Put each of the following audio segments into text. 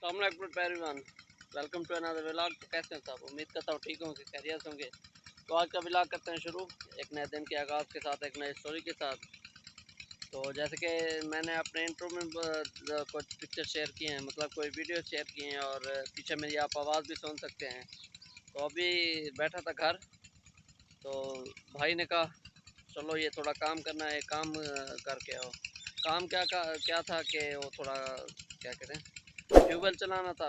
Everyone, welcome to another vlog. तो कैसे हैं सब? उम्मीद करता हूँ ठीक होंगे, खैरियत होंगे। तो आज का व्लॉग करते हैं शुरू एक नए दिन के आगाज़ के साथ, एक नई स्टोरी के साथ। तो जैसे कि मैंने अपने इंट्रो में कुछ पिक्चर शेयर किए हैं, मतलब कोई वीडियो शेयर किए हैं, और पीछे मेरी आप आवाज़ भी सुन सकते हैं। तो अभी बैठा था घर, तो भाई ने कहा चलो ये थोड़ा काम करना है, काम करके आओ। काम क्या था कि वो थोड़ा क्या कहते हैं, ट्यूबवेल चलाना था,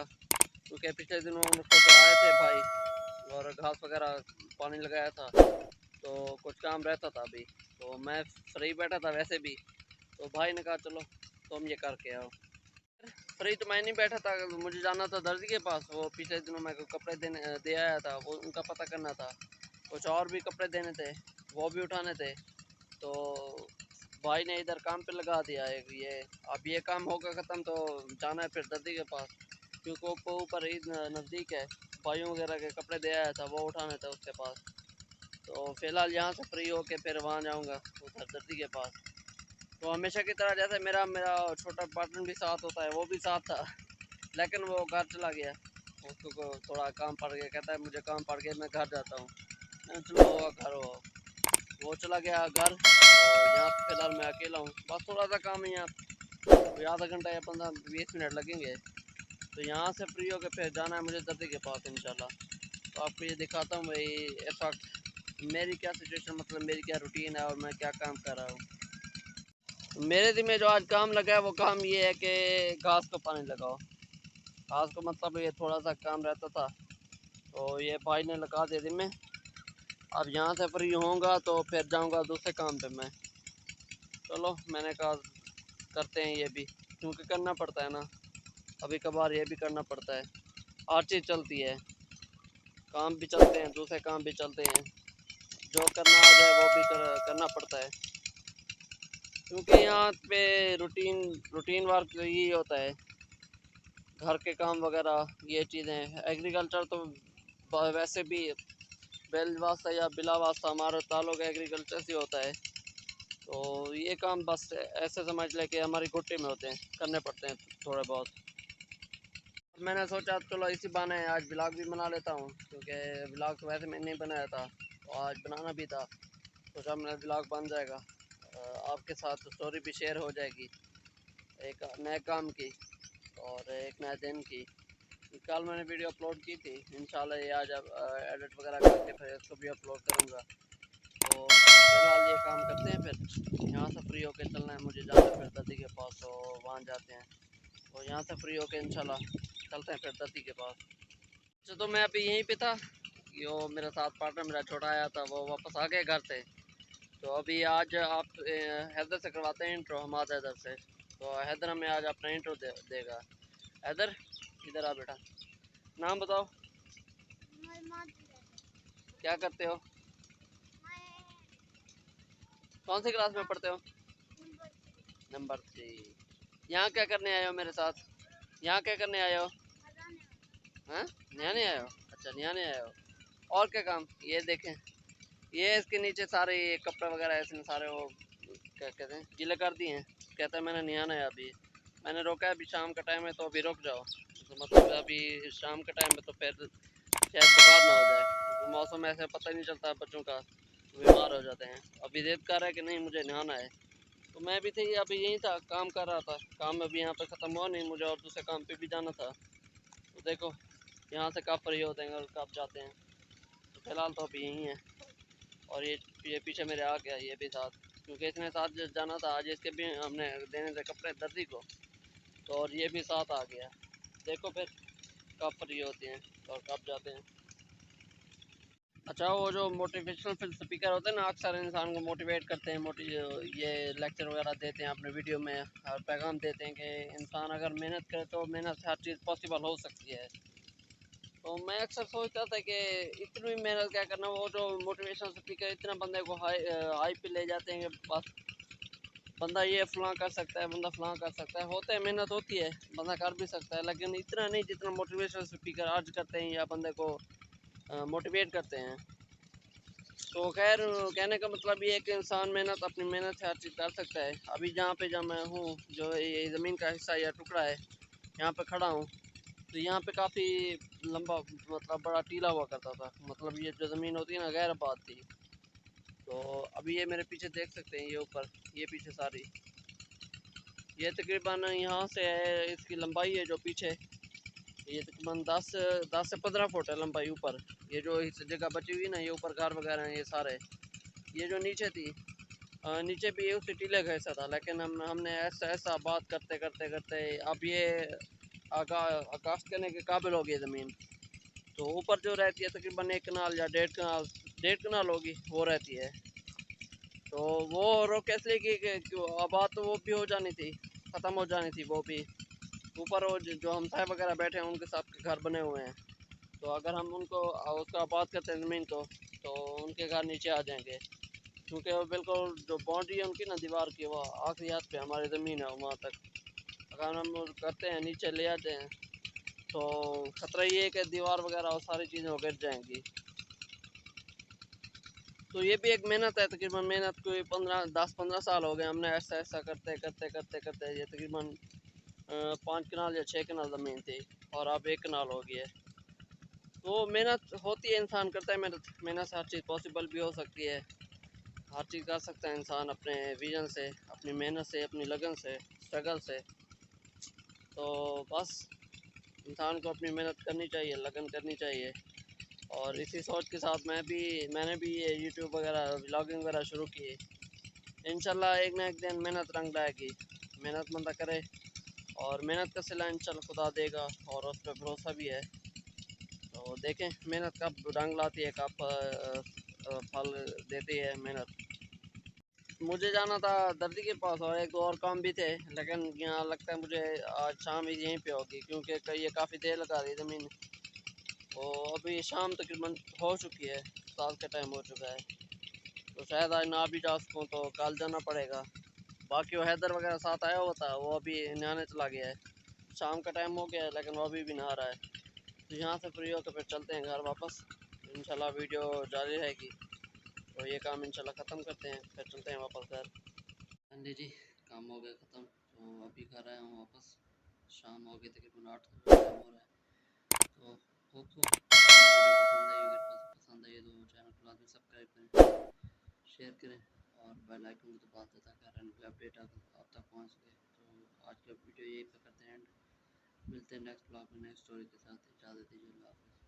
क्योंकि पिछले दिनों उसको तो आए थे भाई और घास वगैरह पानी लगाया था, तो कुछ काम रहता था अभी। तो मैं फ्री बैठा था वैसे भी, तो भाई ने कहा चलो तुम ये करके आओ। फ्री तो मैं नहीं बैठा था, मुझे जाना था दर्जी के पास। वो पिछले दिनों मैं कपड़े दे आया था, वो उनका पता करना था। कुछ और भी कपड़े देने थे, वो भी उठाने थे। तो भाई ने इधर काम पे लगा दिया है ये। अब ये काम होगा ख़त्म तो जाना है फिर दर्जी के पास, क्योंकि वो ऊपर ही नज़दीक है। भाइयों वगैरह के कपड़े दे आया था, वो उठाने थे उसके पास। तो फ़िलहाल यहाँ से फ्री होके फिर वहाँ जाऊँगा उधर दर्जी के पास। तो हमेशा की तरह जैसे मेरा मेरा छोटा पार्टनर भी साथ होता है, वो भी साथ था, लेकिन वो घर चला गया। उसको थोड़ा काम पड़ गया, कहता है मुझे काम पड़ गया, मैं घर जाता हूँ। चलो हुआ घर हो, वो चला गया घर। और यहाँ पे फ़िलहाल मैं अकेला हूँ, बस थोड़ा सा काम है यहाँ। कोई आधा घंटा या 15-20 मिनट लगेंगे। तो यहाँ से फ्री होकर फिर जाना है मुझे दर्जी के पास इंशाल्लाह। तो आपको ये दिखाता हूँ भाई इस वक्त मेरी क्या सिचुएशन, मतलब मेरी क्या रूटीन है और मैं क्या काम कर रहा हूँ। मेरे दिन में जो आज काम लगा है वो काम ये है कि घास को पानी लगाओ। घास को मतलब ये थोड़ा सा काम रहता था, तो ये भाई ने लगा दिया दिन में। अब यहाँ से फ्री होऊंगा तो फिर जाऊँगा दूसरे काम पे मैं। चलो मैंने कहा करते हैं ये भी, क्योंकि करना पड़ता है ना, कभी कभार ये भी करना पड़ता है। हर चीज़ चलती है, काम भी चलते हैं, दूसरे काम भी चलते हैं। जो करना आ जाए वो भी करना पड़ता है, क्योंकि यहाँ पे रूटीन रूटीन वर्क यही होता है। घर के काम वगैरह ये चीज़ें, एग्रीकल्चर तो वैसे भी बेल वास्ता या बिला वास्ता हमारा ताल्लुक एग्रीकल्चर से होता है। तो ये काम बस ऐसे समझ ले कि हमारी घुट्टी में होते हैं, करने पड़ते हैं थोड़े बहुत। मैंने सोचा चलो इसी बहाने आज ब्लॉग भी बना लेता हूँ, क्योंकि ब्लॉग तो वैसे मैंने नहीं बनाया था, तो आज बनाना भी था। सोचा मेरा ब्लॉग बन जाएगा, आपके साथ स्टोरी भी शेयर हो जाएगी एक नए काम की और एक नए दिन की। कल मैंने वीडियो अपलोड की थी, इंशाल्लाह ये आज एडिट वगैरह करके फिर इसको भी अपलोड करूँगा। तो फिलहाल ये काम करते हैं, फिर यहाँ से फ्री होकर चलना है मुझे, जाना है फिर दादी के पास, तो वहाँ जाते हैं। तो यहाँ से फ्री होकर इंशाल्लाह चलते हैं फिर दादी के पास। अच्छा, तो मैं अभी यहीं पे था, यो मेरे साथ पार्टनर मेरा छोटा आया था, वो वापस आ गए घर से। तो अभी आज आप हैदर से करवाते हैं इंट्रो, हम आते हैदर से। तो हैदर हमें आज अपना इंट्रो देगा। हैदर इधर आ बेटा, नाम बताओ, क्या करते हो, कौन सी क्लास में पढ़ते हो? नंबर 3। यहाँ क्या करने आए हो मेरे साथ? यहाँ क्या करने आए हो? हाँ, नहाने आए हो? अच्छा नहाने आए हो। और क्या काम? ये देखें, ये इसके नीचे सारे ये कपड़े वगैरह ऐसे सारे वो क्या कहते हैं गीले कर दिए हैं। कहता है मैंने नहाना है अभी। मैंने रोका है, अभी शाम का टाइम है तो अभी रुक जाओ। तो मतलब अभी शाम का टाइम है तो फिर शायद बुखार ना हो जाए, तो मौसम ऐसे पता ही नहीं चलता बच्चों का, तो बीमार हो जाते हैं। अभी जिद कर रहा है कि नहीं मुझे नहाना है। तो मैं भी थी अभी यहीं था, काम कर रहा था। काम अभी यहाँ पे ख़त्म हुआ नहीं, मुझे और दूसरे काम पे भी जाना था। तो देखो यहाँ से कब फ्री होते हैं और कब जाते हैं। तो फिलहाल तो अभी यहीं है। और ये पीछे मेरे आ गया ये भी साथ, क्योंकि इसने साथ जाना था आज, इसके भी हमने देने थे कपड़े दर्जी को, तो और ये भी साथ आ गया। देखो फिर कब फ्री होते हैं और कब जाते हैं। अच्छा, वो जो मोटिवेशनल फिर स्पीकर होते हैं ना, अक्सर इंसान को मोटिवेट करते हैं, ये लेक्चर वगैरह देते हैं अपने वीडियो में, और पैगाम देते हैं कि इंसान अगर मेहनत करे तो मेहनत से हर चीज़ पॉसिबल हो सकती है। तो मैं अक्सर सोचता था कि इतनी मेहनत क्या करना, वो जो मोटिवेशनल स्पीकर इतना बंदे को हाई पे ले जाते हैं कि बस बंदा ये फलां कर सकता है, बंदा फलां कर सकता है। होते हैं, मेहनत होती है, बंदा कर भी सकता है, लेकिन इतना नहीं जितना मोटिवेशनल स्पीकर अर्ज करते हैं या बंदे को मोटिवेट करते हैं। तो खैर कहने का मतलब ये है कि इंसान मेहनत अपनी मेहनत से हर चीज़ कर सकता है। अभी जहाँ पे जहाँ मैं हूँ, जो ये ज़मीन का हिस्सा या टुकड़ा है, यहाँ पे खड़ा हूँ, तो यहाँ पे काफ़ी लंबा मतलब बड़ा टीला हुआ करता था, मतलब ये जो ज़मीन होती है ना गैर आबाद थी। तो अभी ये मेरे पीछे देख सकते हैं, ये ऊपर ये पीछे सारी ये तकरीबन यहाँ से है, इसकी लंबाई है जो पीछे ये तकरीबन 10 से 15 फुट है लंबाई ऊपर। ये जो इस जगह बची हुई ना, ये ऊपर घर वगैरह हैं ये सारे। ये जो नीचे थी नीचे भी उसी टीले का हिस्सा था, लेकिन हमने ऐसा ऐसा बात करते करते करते अब ये आकाश करने के काबिल हो गई ज़मीन। तो ऊपर जो रहती है तकरीबन 1 कनाल या 1.5 कनाल होगी वो रहती है। तो वो रोक इसलिए कि आबाद तो वो भी हो जानी थी, ख़त्म हो जानी थी वो भी। ऊपर वो जो हमसाए वगैरह बैठे हैं उनके साथ घर बने हुए हैं। तो अगर हम उनको उसका आबाद करते हैं ज़मीन को, तो उनके घर नीचे आ जाएंगे, क्योंकि वो बिल्कुल जो बाउंड्री है उनकी ना दीवार की, वो आखिरी हाथ पे हमारी ज़मीन है वहाँ तक। अगर हम वो करते हैं नीचे ले आते हैं तो ख़तरा ये है कि दीवार वगैरह वो सारी चीज़ें गिर जाएंगी। तो ये भी एक मेहनत है, तकरीबन मेहनत कोई 10-15 साल हो गए हमने ऐसा ऐसा करते करते करते करते। ये तकरीबन 5 कनाल या 6 कनाल ज़मीन थी और अब 1 कनाल हो गई है। तो मेहनत होती है, इंसान करता है मेहनत, मेहनत से हर चीज़ पॉसिबल भी हो सकती है। हर चीज़ कर सकता है इंसान अपने विजन से, अपनी मेहनत से, अपनी लगन से, स्ट्रगल से। तो बस इंसान को अपनी मेहनत करनी चाहिए, लगन करनी चाहिए। और इसी सोच के साथ मैंने भी ये यूट्यूब वगैरह व्लॉगिंग वगैरह शुरू की है। इंशाल्लाह एक ना एक दिन मेहनत रंग लाएगी। मेहनत बंदा करे और मेहनत का सिला इंशाल्लाह खुदा देगा, और उस पर भरोसा भी है। तो देखें मेहनत कब रंग लाती है, कब फल देती है मेहनत। मुझे जाना था दर्जी के पास और एक दो और काम भी थे, लेकिन यहाँ लगता है मुझे आज शाम ही यहीं पे होगी, क्योंकि ये काफ़ी देर लगा रही ज़मीन। तो अभी शाम तकरीबन हो चुकी है, 7 का टाइम हो चुका है। तो शायद आज ना भी जा सकूँ, तो कल जाना पड़ेगा। बाकी वो हैदर वगैरह साथ आया हुआ था, वो अभी नहाने चला गया है। शाम का टाइम हो गया है लेकिन वो अभी भी नहा रहा है। तो यहाँ से फ्री होकर फिर चलते हैं घर वापस। इंशाल्लाह वीडियो जारी रहेगी। तो ये काम इंशाल्लाह ख़त्म करते हैं, फिर चलते हैं वापस घर। हाँ जी, काम हो गया ख़त्म। तो अभी घर आया हूँ वापस। शाम हो गई तकरीबन 8 टाइम हो रहा है। तो होप सो वीडियो पसंद आई, अगर पसंद आई तो चैनल को लाजमी सब्सक्राइब करें, शेयर करें और बेल आइकन को दबा दें ताकि हर नई अपडेट आप तक पहुँच सके। तो आज का वीडियो यही पे करते हैं एंड। मिलते हैं नेक्स्ट ब्लॉग में नेक्स्ट स्टोरी के साथ। इजाज़त दीजिए, अल्लाह हाफ़िज़।